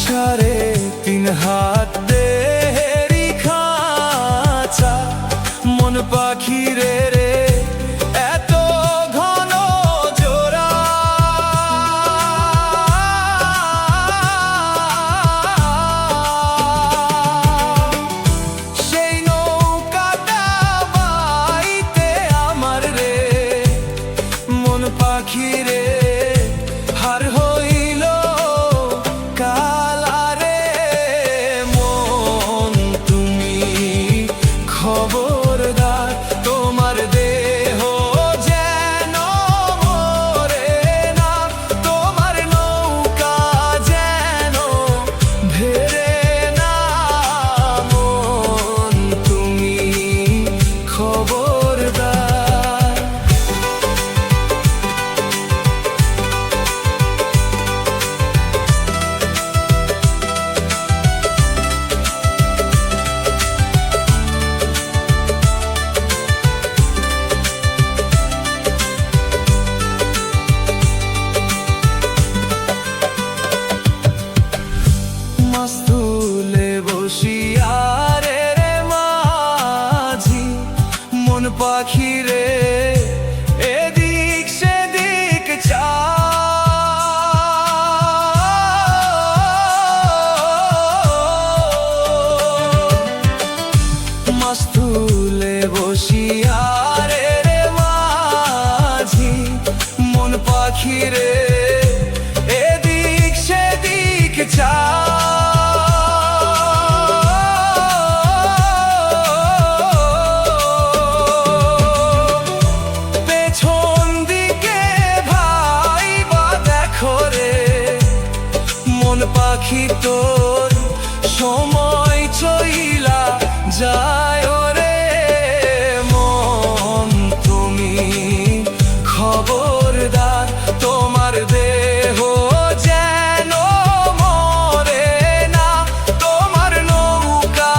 সাড়ে তিন হাত দেহেরি খাঁচা, মন পাখি রে রে এত ঘন জোড়া। সেই নৌকাটা বাইতে আমার রে মন পাখি রে হার হইল কালারে। মন তুমি খবরদার, তোমার দেহ যেন মরে না, তোমার নৌকা যেন ভেরে না। মন তুমি খবরদার। মাস্তুলে বসিয়া রে রে মাঝি মন পাখি রে এদিক সেদিক মাস্তুলে বসিয়া রে রে মাঝি মন পাখি রে এদিক সেদিক পেছন দিকে ভাই বা দেখো রে মন পাখি তোর সময় চইলা যায় রে। মন তুমি খবরদার, তোমার দেহ যেন মরে না, তোমার নৌকা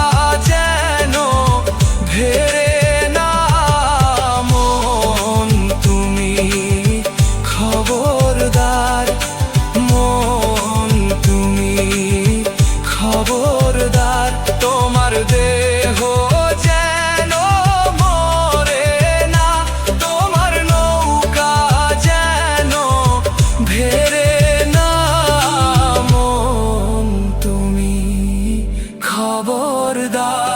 যেন ভেরে না। মন তুমি খবরদার, মন তুমি খবরদার, তোমার দেহ যেন মরে না, তোমার নৌকা যেন ভেরে না। মন তুমি খবরদার।